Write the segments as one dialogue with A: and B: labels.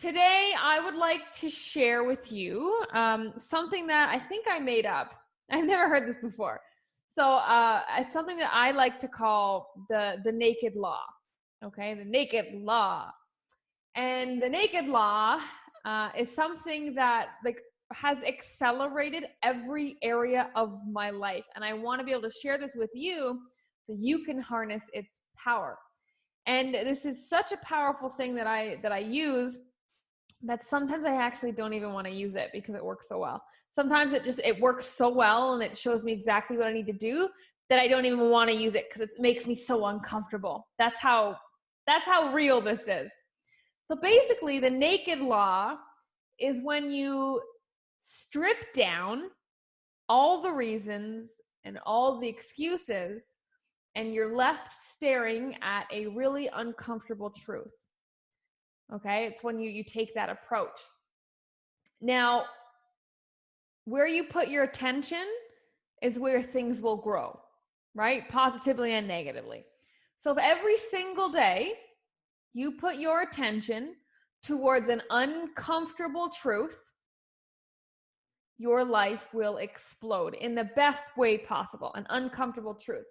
A: Today, I would like to share with you something that I think I made up. I've never heard this before. So it's something that I like to call the naked law. Okay, the naked law. And the naked law is something that has accelerated every area of my life, and I want to be able to share this with you so you can harness its power. And this is such a powerful thing that I use that sometimes I actually don't even want to use it because it works so well. Sometimes it works so well and it shows me exactly what I need to do that I don't even want to use it because it makes me so uncomfortable. That's how real this is. So basically, the naked law is when you strip down all the reasons and all the excuses and you're left staring at a really uncomfortable truth. Okay, it's when you take that approach. Now, where you put your attention is where things will grow, right? Positively and negatively. So if every single day you put your attention towards an uncomfortable truth, your life will explode in the best way possible, an uncomfortable truth.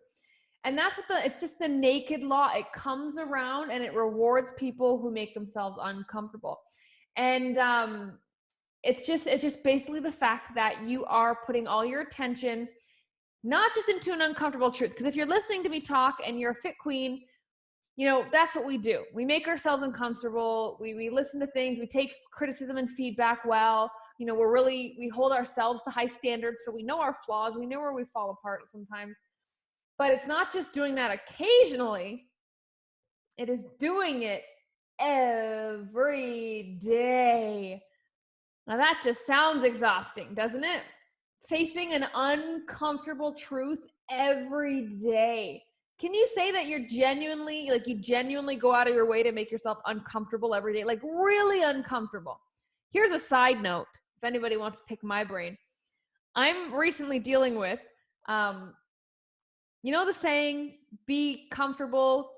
A: And that's what it's just the naked law. It comes around and it rewards people who make themselves uncomfortable. And it's just basically the fact that you are putting all your attention not just into an uncomfortable truth. Because if you're listening to me talk and you're a fit queen, you know, that's what we do. We make ourselves uncomfortable. We listen to things. We take criticism and feedback well. You know, we hold ourselves to high standards. So we know our flaws. We know where we fall apart sometimes. But it's not just doing that occasionally. It is doing it every day. Now that just sounds exhausting, doesn't it? Facing an uncomfortable truth every day. Can you say that you genuinely go out of your way to make yourself uncomfortable every day? Like really uncomfortable. Here's a side note, if anybody wants to pick my brain. I'm recently dealing with, you know the saying, be comfortable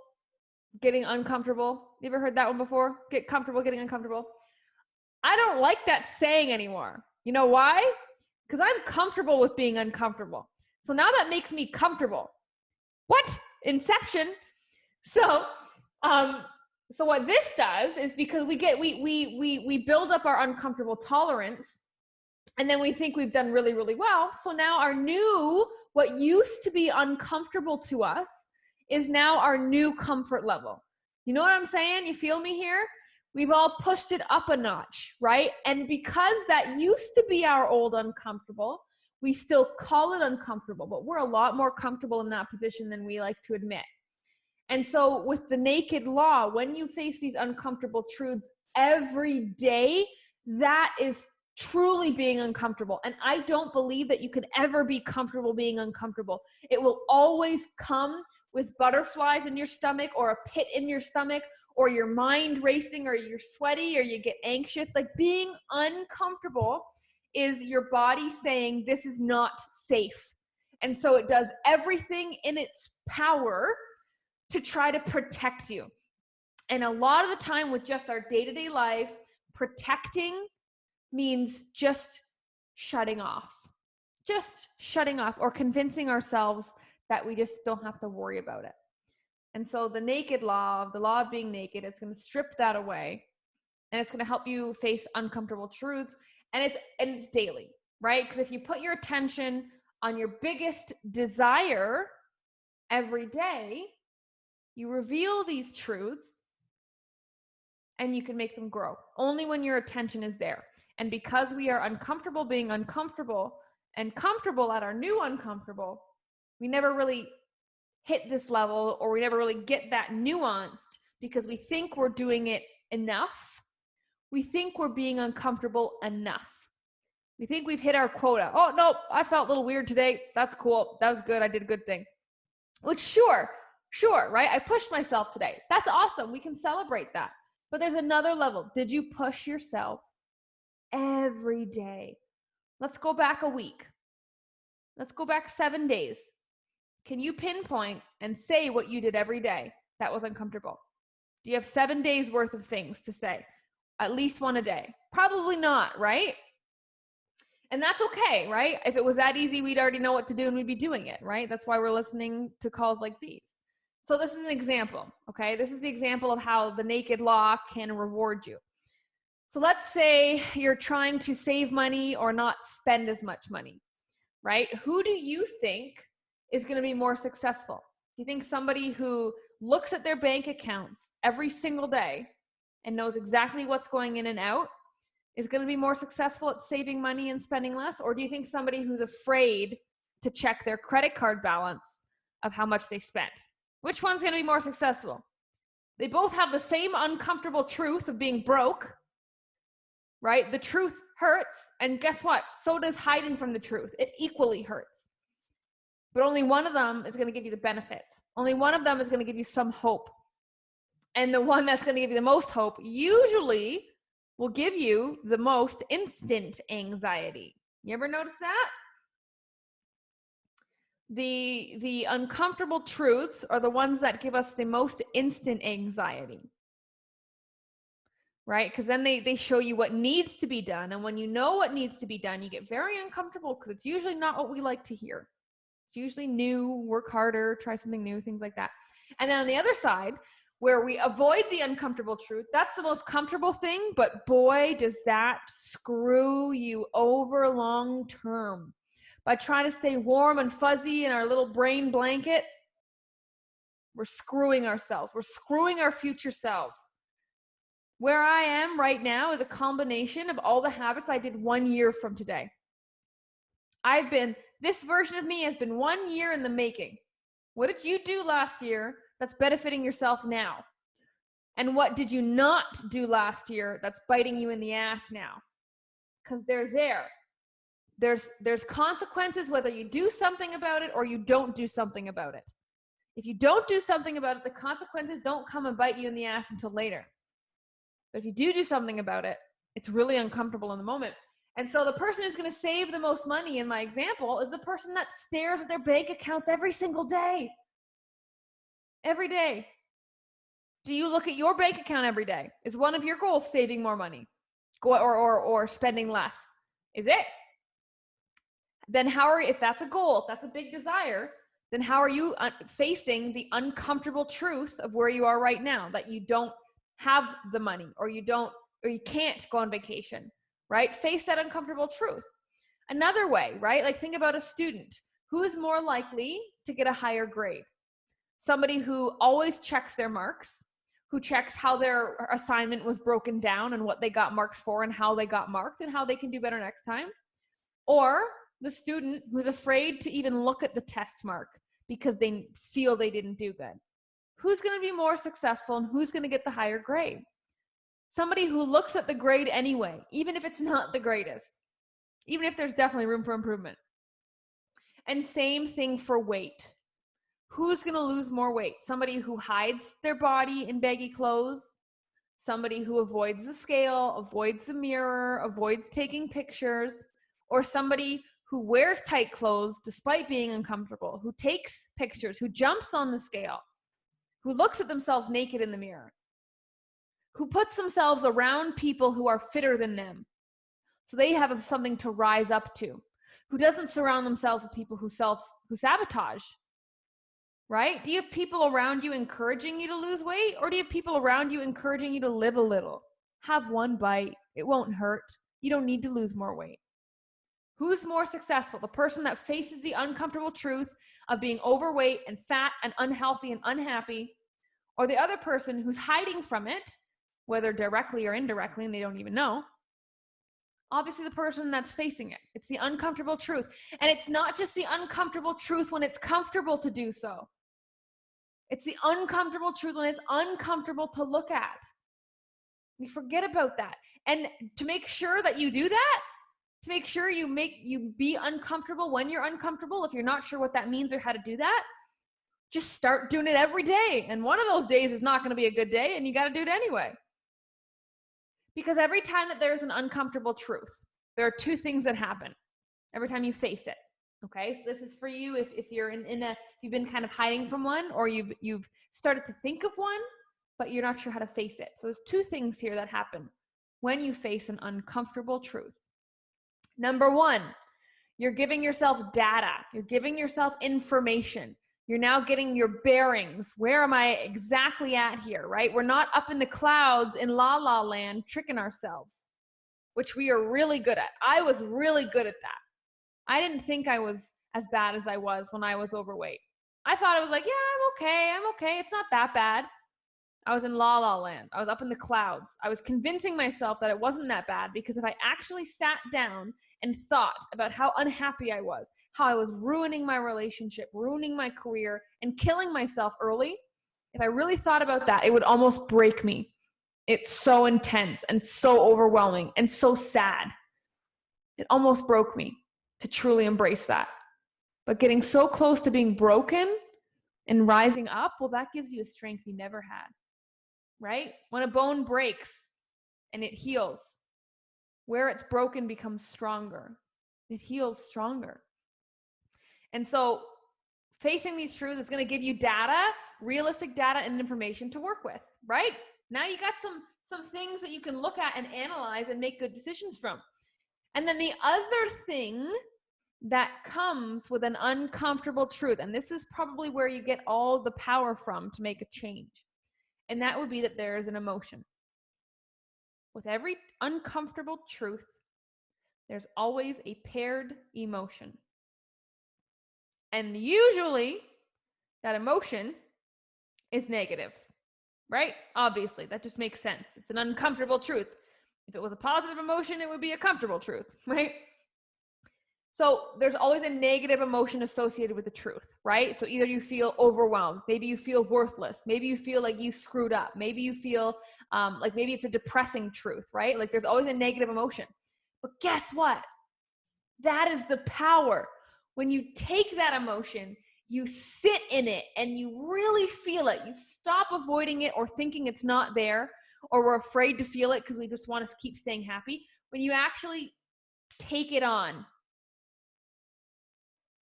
A: getting uncomfortable? You ever heard that one before? Get comfortable getting uncomfortable. I don't like that saying anymore. You know why? Because I'm comfortable with being uncomfortable. So now that makes me comfortable. What? Inception. So, so what this does is because we build up our uncomfortable tolerance, and then we think we've done really, really well. So now what used to be uncomfortable to us is now our new comfort level. You know what I'm saying? You feel me here? We've all pushed it up a notch, right? And because that used to be our old uncomfortable, we still call it uncomfortable, but we're a lot more comfortable in that position than we like to admit. And so with the naked law, when you face these uncomfortable truths every day, that is truly being uncomfortable. And I don't believe that you can ever be comfortable being uncomfortable. It will always come with butterflies in your stomach or a pit in your stomach or your mind racing or you're sweaty or you get anxious. Like being uncomfortable is your body saying this is not safe. And so it does everything in its power to try to protect you. And a lot of the time with just our day-to-day life, protecting means just shutting off or convincing ourselves that we just don't have to worry about it. And so the naked law, the law of being naked, it's going to strip that away and it's going to help you face uncomfortable truths. And it's daily, right? Because if you put your attention on your biggest desire every day, you reveal these truths and you can make them grow only when your attention is there. And because we are uncomfortable being uncomfortable and comfortable at our new uncomfortable, we never really hit this level or we never really get that nuanced because we think we're doing it enough. We think we're being uncomfortable enough. We think we've hit our quota. Oh, no, I felt a little weird today. That's cool. That was good. I did a good thing. Which sure, right? I pushed myself today. That's awesome. We can celebrate that. But there's another level. Did you push yourself every day? Let's go back a week. Let's go back 7 days. Can you pinpoint and say what you did every day that was uncomfortable? Do you have 7 days worth of things to say? At least one a day. Probably not, right? And that's okay, right? If it was that easy, we'd already know what to do and we'd be doing it, right? That's why we're listening to calls like these. So this is an example, okay? This is the example of how the naked law can reward you. So let's say you're trying to save money or not spend as much money, right? Who do you think is going to be more successful? Do you think somebody who looks at their bank accounts every single day and knows exactly what's going in and out is going to be more successful at saving money and spending less? Or do you think somebody who's afraid to check their credit card balance of how much they spent? Which one's going to be more successful? They both have the same uncomfortable truth of being broke, right? The truth hurts, and guess what? So does hiding from the truth. It equally hurts. But only one of them is going to give you the benefit. Only one of them is going to give you some hope. And the one that's going to give you the most hope usually will give you the most instant anxiety. You ever notice that? The uncomfortable truths are the ones that give us the most instant anxiety, right? Because then they show you what needs to be done. And when you know what needs to be done, you get very uncomfortable because it's usually not what we like to hear. It's usually new, work harder, try something new, things like that. And then on the other side, where we avoid the uncomfortable truth, that's the most comfortable thing, but boy, does that screw you over long term. By trying to stay warm and fuzzy in our little brain blanket, we're screwing ourselves. We're screwing our future selves. Where I am right now is a combination of all the habits I did 1 year from today. This version of me has been 1 year in the making. What did you do last year that's benefiting yourself now? And what did you not do last year that's biting you in the ass now? Because they're there. There's consequences whether you do something about it or you don't do something about it. If you don't do something about it, the consequences don't come and bite you in the ass until later. But if you do something about it, it's really uncomfortable in the moment. And so the person who's going to save the most money in my example is the person that stares at their bank accounts every single day. Every day. Do you look at your bank account every day? Is one of your goals saving more money or spending less? Is it? Then if that's a goal, if that's a big desire, then how are you facing the uncomfortable truth of where you are right now, that you don't have the money or you can't go on vacation, right? Face that uncomfortable truth. Another way, right? Like think about a student. Who is more likely to get a higher grade? Somebody who always checks their marks, who checks how their assignment was broken down and what they got marked for and how they got marked and how they can do better next time? Or the student who's afraid to even look at the test mark because they feel they didn't do good? Who's going to be more successful and who's going to get the higher grade? Somebody who looks at the grade anyway, even if it's not the greatest, even if there's definitely room for improvement. And same thing for weight. Who's going to lose more weight? Somebody who hides their body in baggy clothes, somebody who avoids the scale, avoids the mirror, avoids taking pictures, or somebody who wears tight clothes despite being uncomfortable, who takes pictures, who jumps on the scale, who looks at themselves naked in the mirror, who puts themselves around people who are fitter than them so they have something to rise up to, who doesn't surround themselves with people who sabotage, right? Do you have people around you encouraging you to lose weight, or do you have people around you encouraging you to live a little? Have one bite. It won't hurt. You don't need to lose more weight. Who's more successful? The person that faces the uncomfortable truth of being overweight and fat and unhealthy and unhappy, or the other person who's hiding from it, whether directly or indirectly, and they don't even know? Obviously, the person that's facing it. It's the uncomfortable truth. And it's not just the uncomfortable truth when it's comfortable to do so. It's the uncomfortable truth when it's uncomfortable to look at. We forget about that. And to make sure that you do that, to make sure you be uncomfortable when you're uncomfortable, if you're not sure what that means or how to do that, just start doing it every day. And one of those days is not going to be a good day, and you got to do it anyway. Because every time that there's an uncomfortable truth, there are two things that happen every time you face it. Okay, so this is for you if you're if you've been kind of hiding from one, or you've started to think of one, but you're not sure how to face it. So there's two things here that happen when you face an uncomfortable truth. Number one, you're giving yourself data. You're giving yourself information. You're now getting your bearings. Where am I exactly at here, right? We're not up in the clouds in la la land tricking ourselves, which we are really good at. I was really good at that. I didn't think I was as bad as I was when I was overweight. I thought I was like, yeah, I'm okay. It's not that bad. I was in la la land. I was up in the clouds. I was convincing myself that it wasn't that bad because if I actually sat down and thought about how unhappy I was, how I was ruining my relationship, ruining my career, and killing myself early, if I really thought about that, it would almost break me. It's so intense and so overwhelming and so sad. It almost broke me to truly embrace that. But getting so close to being broken and rising up, well, that gives you a strength you never had. Right? When a bone breaks and it heals, where it's broken becomes stronger. It heals stronger. And so facing these truths is going to give you data, realistic data and information to work with, right? Now you got some things that you can look at and analyze and make good decisions from. And then the other thing that comes with an uncomfortable truth, and this is probably where you get all the power from to make a change. And that would be that there is an emotion. With every uncomfortable truth, there's always a paired emotion. And usually, that emotion is negative, right? Obviously, that just makes sense. It's an uncomfortable truth. If it was a positive emotion, it would be a comfortable truth, right? So there's always a negative emotion associated with the truth, right? So either you feel overwhelmed, maybe you feel worthless, maybe you feel like you screwed up, maybe you feel like maybe it's a depressing truth, right? Like there's always a negative emotion. But guess what? That is the power. When you take that emotion, you sit in it and you really feel it. You stop avoiding it or thinking it's not there, or we're afraid to feel it because we just want to keep staying happy. When you actually take it on,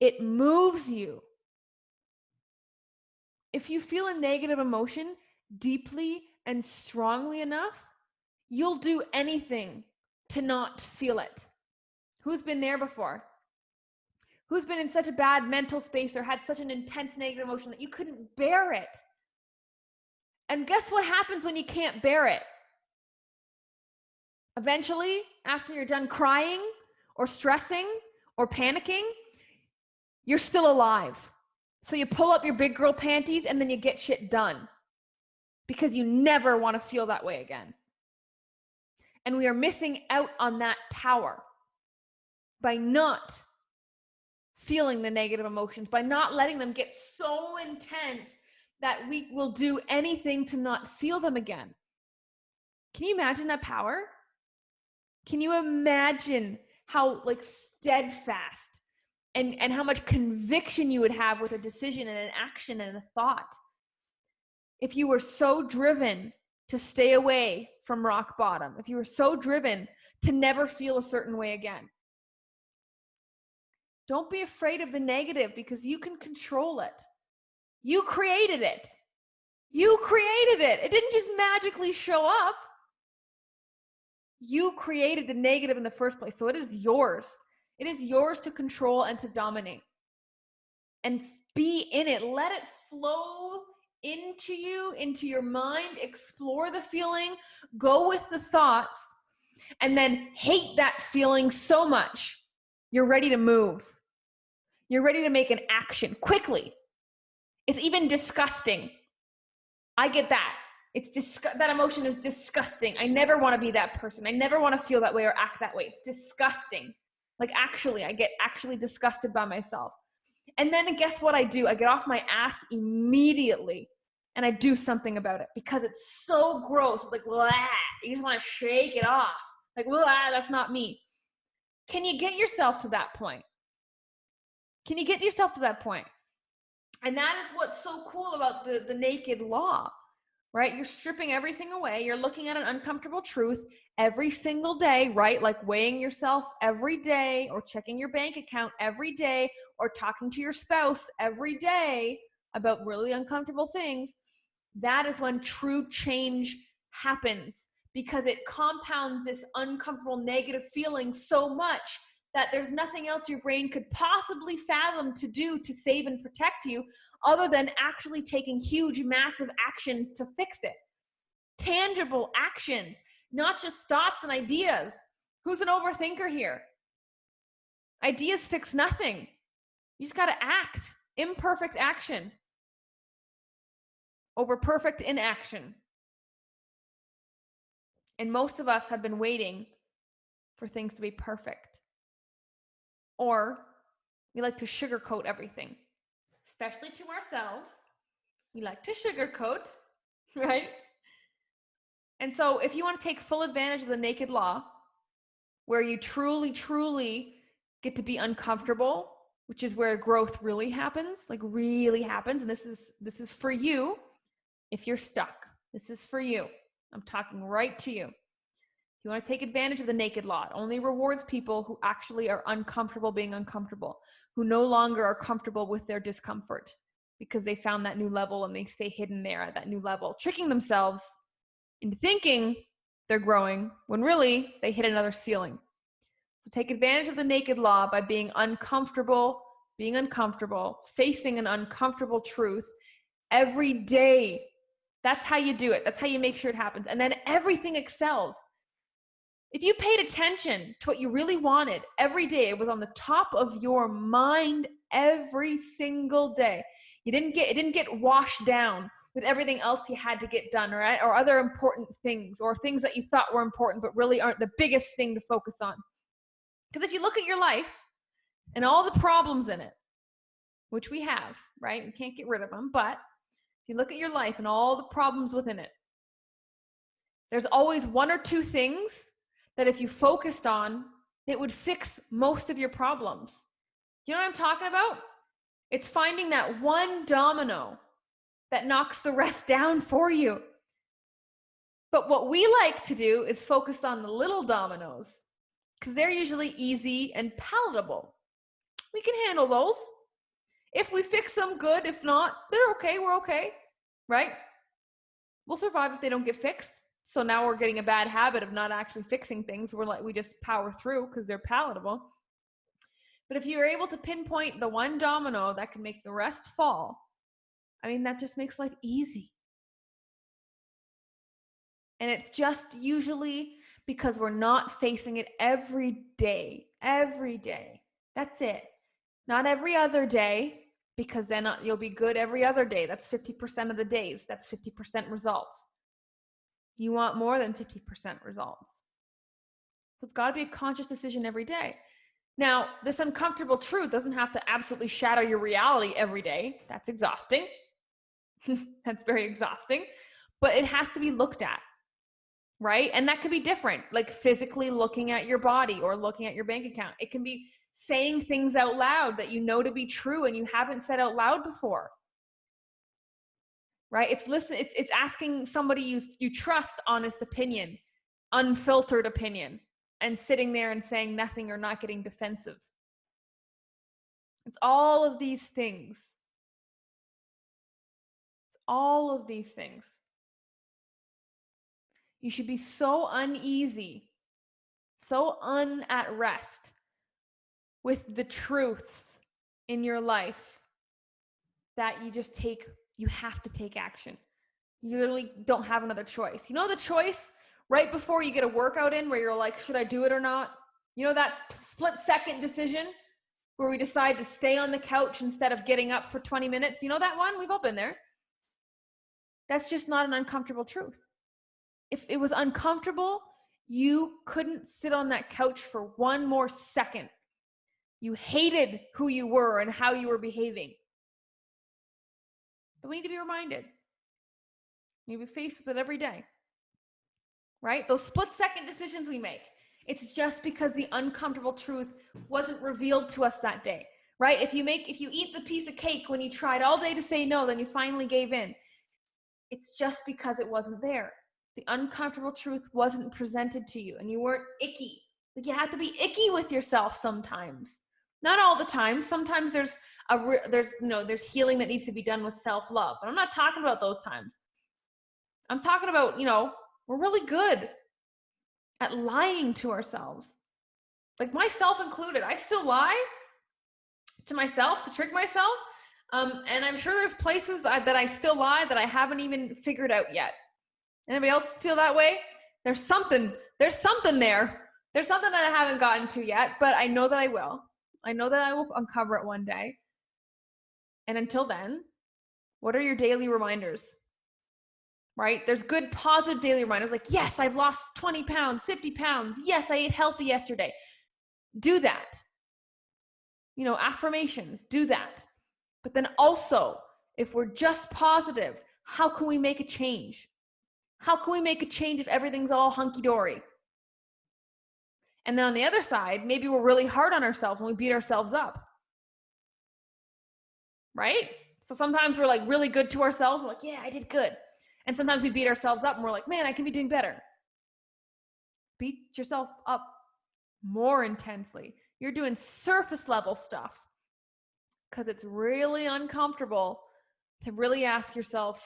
A: it moves you. If you feel a negative emotion deeply and strongly enough, you'll do anything to not feel it. Who's been there before? Who's been in such a bad mental space or had such an intense negative emotion that you couldn't bear it? And guess what happens when you can't bear it? Eventually, after you're done crying or stressing or panicking, you're still alive. So you pull up your big girl panties and then you get shit done because you never want to feel that way again. And we are missing out on that power by not feeling the negative emotions, by not letting them get so intense that we will do anything to not feel them again. Can you imagine that power? Can you imagine how steadfast and how much conviction you would have with a decision and an action and a thought if you were so driven to stay away from rock bottom, if you were so driven to never feel a certain way again? Don't be afraid of the negative because you can control it. You created it. You created it. It didn't just magically show up. You created the negative in the first place, so it is yours. It is yours to control and to dominate. And be in it. Let it flow into you, into your mind. Explore the feeling. Go with the thoughts. And then hate that feeling so much, you're ready to move. You're ready to make an action quickly. It's even disgusting. I get that. That emotion is disgusting. I never want to be that person. I never want to feel that way or act that way. It's disgusting. I get actually disgusted by myself. And then guess what I do? I get off my ass immediately and I do something about it because it's so gross. It's like, blah. You just want to shake it off. Like, blah, that's not me. Can you get yourself to that point? Can you get yourself to that point? And that is what's so cool about the naked law, right? You're stripping everything away. You're looking at an uncomfortable truth every single day, right? Like weighing yourself every day or checking your bank account every day or talking to your spouse every day about really uncomfortable things. That is when true change happens because it compounds this uncomfortable negative feeling so much that there's nothing else your brain could possibly fathom to do to save and protect you other than actually taking huge, massive actions to fix it. Tangible actions, not just thoughts and ideas. Who's an overthinker here? Ideas fix nothing. You just got to act. Imperfect action over perfect inaction. And most of us have been waiting for things to be perfect. Or we like to sugarcoat everything, especially to ourselves. We like to sugarcoat, right? And so if you want to take full advantage of the naked law, where you truly, truly get to be uncomfortable, which is where growth really happens, like really happens. And this is for you if you're stuck. This is for you. I'm talking right to you. You want to take advantage of the naked law. It only rewards people who actually are uncomfortable being uncomfortable, who no longer are comfortable with their discomfort because they found that new level and they stay hidden there at that new level, tricking themselves into thinking they're growing when really they hit another ceiling. So take advantage of the naked law by being uncomfortable, facing an uncomfortable truth every day. That's how you do it. That's how you make sure it happens. And then everything excels. If you paid attention to what you really wanted every day, it was on the top of your mind every single day. It didn't get washed down with everything else you had to get done, right? Or other important things, or things that you thought were important but really aren't the biggest thing to focus on. Because if you look at your life and all the problems in it, which we have, right? We can't get rid of them, but if you look at your life and all the problems within it, there's always one or two things that if you focused on, it would fix most of your problems. Do you know what I'm talking about? It's finding that one domino that knocks the rest down for you. But what we like to do is focus on the little dominoes because they're usually easy and palatable. We can handle those. If we fix them, good. If not, they're okay. We're okay, right? We'll survive if they don't get fixed. So now we're getting a bad habit of not actually fixing things. We just power through because they're palatable. But if you're able to pinpoint the one domino that can make the rest fall, I mean, that just makes life easy. And it's just usually because we're not facing it every day. Every day. That's it. Not every other day, because then you'll be good every other day. That's 50% of the days. That's 50% results. You want more than 50% results. So it's got to be a conscious decision every day. Now, this uncomfortable truth doesn't have to absolutely shatter your reality every day. That's exhausting. That's very exhausting. But it has to be looked at, right? And that could be different, like physically looking at your body or looking at your bank account. It can be saying things out loud that you know to be true and you haven't said out loud before. Right? It's asking somebody you trust honest opinion, unfiltered opinion, and sitting there and saying nothing or not getting defensive. It's all of these things. It's all of these things. You should be so uneasy, so at rest with the truths in your life that you have to take action. You literally don't have another choice. You know the choice right before you get a workout in where you're like, should I do it or not? You know that split-second decision where we decide to stay on the couch instead of getting up for 20 minutes? You know that one? We've all been there. That's just not an uncomfortable truth. If it was uncomfortable, you couldn't sit on that couch for one more second. You hated who you were and how you were behaving. But we need to be reminded. You be faced with it every day, right? Those split-second decisions we make, it's just because the uncomfortable truth wasn't revealed to us that day, right? If you eat the piece of cake when you tried all day to say no, then you finally gave in. It's just because it wasn't there. The uncomfortable truth wasn't presented to you and you weren't icky. Like you have to be icky with yourself sometimes. Not all the time. Sometimes there's healing that needs to be done with self-love. But I'm not talking about those times. I'm talking about, we're really good at lying to ourselves. Like myself included. I still lie to myself to trick myself. And I'm sure there's places that I still lie that I haven't even figured out yet. Anybody else feel that way? There's something there. There's something that I haven't gotten to yet, but I know that I will. I know that I will uncover it one day. And until then, what are your daily reminders? Right? There's good positive daily reminders like, yes, I've lost 20 pounds, 50 pounds. Yes, I ate healthy yesterday. Do that. You know, affirmations, do that. But then also, if we're just positive, how can we make a change? How can we make a change if everything's all hunky-dory? And then on the other side, maybe we're really hard on ourselves and we beat ourselves up. Right? So sometimes we're like really good to ourselves. We're like, yeah, I did good. And sometimes we beat ourselves up and we're like, man, I can be doing better. Beat yourself up more intensely. You're doing surface level stuff because it's really uncomfortable to really ask yourself,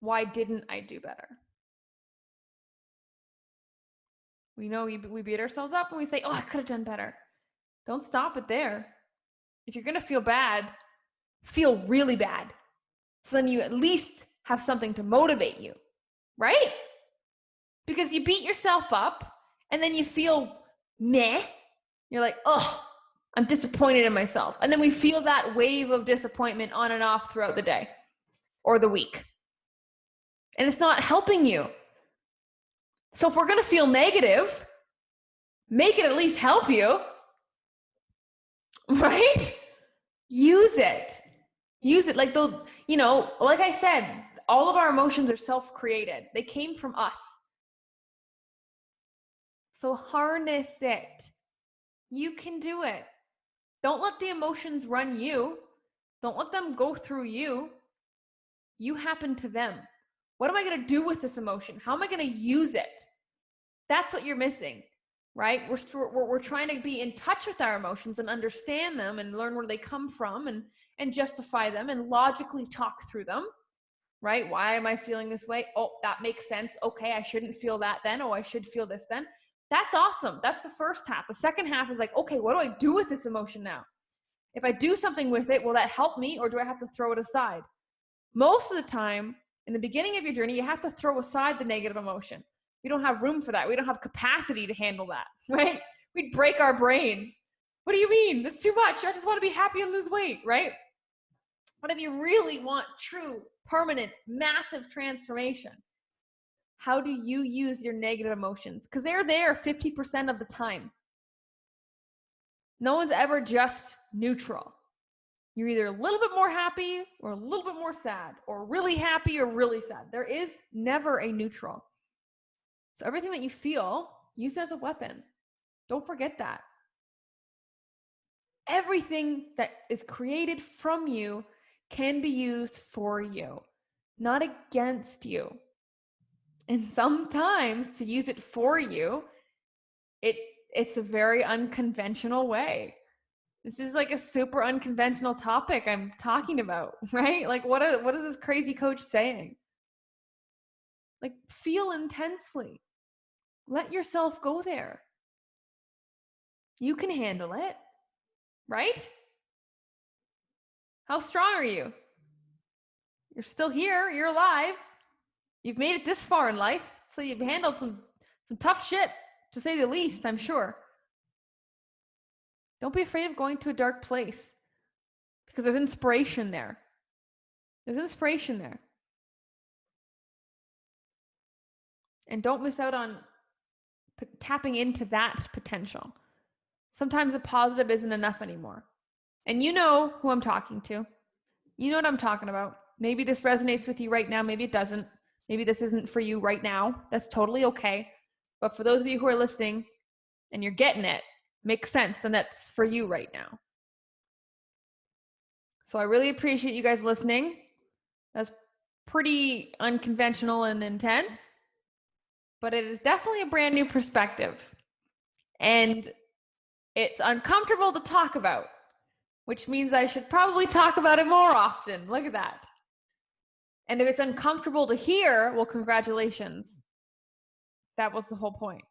A: why didn't I do better? We know we beat ourselves up and we say, oh, I could have done better. Don't stop it there. If you're going to feel bad, feel really bad. So then you at least have something to motivate you, right? Because you beat yourself up and then you feel meh. You're like, oh, I'm disappointed in myself. And then we feel that wave of disappointment on and off throughout the day or the week. And it's not helping you. So if we're going to feel negative, make it at least help you, right? Use it. Use it. Like those, you know, like I said, all of our emotions are self-created. They came from us. So harness it. You can do it. Don't let the emotions run you. Don't let them go through you. You happen to them. What am I going to do with this emotion? How am I going to use it? That's what you're missing, right? We're trying to be in touch with our emotions and understand them and learn where they come from and justify them and logically talk through them, right? Why am I feeling this way? Oh, that makes sense. Okay, I shouldn't feel that then. Oh, I should feel this then. That's awesome. That's the first half. The second half is like, okay, what do I do with this emotion now? If I do something with it, will that help me or do I have to throw it aside? Most of the time, in the beginning of your journey, you have to throw aside the negative emotion. We don't have room for that. We don't have capacity to handle that, right? We'd break our brains. What do you mean? That's too much. I just want to be happy and lose weight, right? But if you really want true, permanent, massive transformation, how do you use your negative emotions? Because they're there 50% of the time. No one's ever just neutral. You're either a little bit more happy or a little bit more sad, or really happy or really sad. There is never a neutral. So everything that you feel, use it as a weapon. Don't forget that. Everything that is created from you can be used for you, not against you. And sometimes to use it for you, it's a very unconventional way. This is like a super unconventional topic I'm talking about, right? Like what is this crazy coach saying? Like feel intensely. Let yourself go there. You can handle it, right? How strong are you? You're still here, you're alive. You've made it this far in life, so you've handled some tough shit, to say the least, I'm sure. Don't be afraid of going to a dark place because there's inspiration there. There's inspiration there. And don't miss out on tapping into that potential. Sometimes the positive isn't enough anymore. And you know who I'm talking to. You know what I'm talking about. Maybe this resonates with you right now. Maybe it doesn't. Maybe this isn't for you right now. That's totally okay. But for those of you who are listening and you're getting it, makes sense, and that's for you right now. So I really appreciate you guys listening. That's pretty unconventional and intense, but it is definitely a brand new perspective. And it's uncomfortable to talk about, which means I should probably talk about it more often. Look at that. And if it's uncomfortable to hear, well, congratulations. That was the whole point.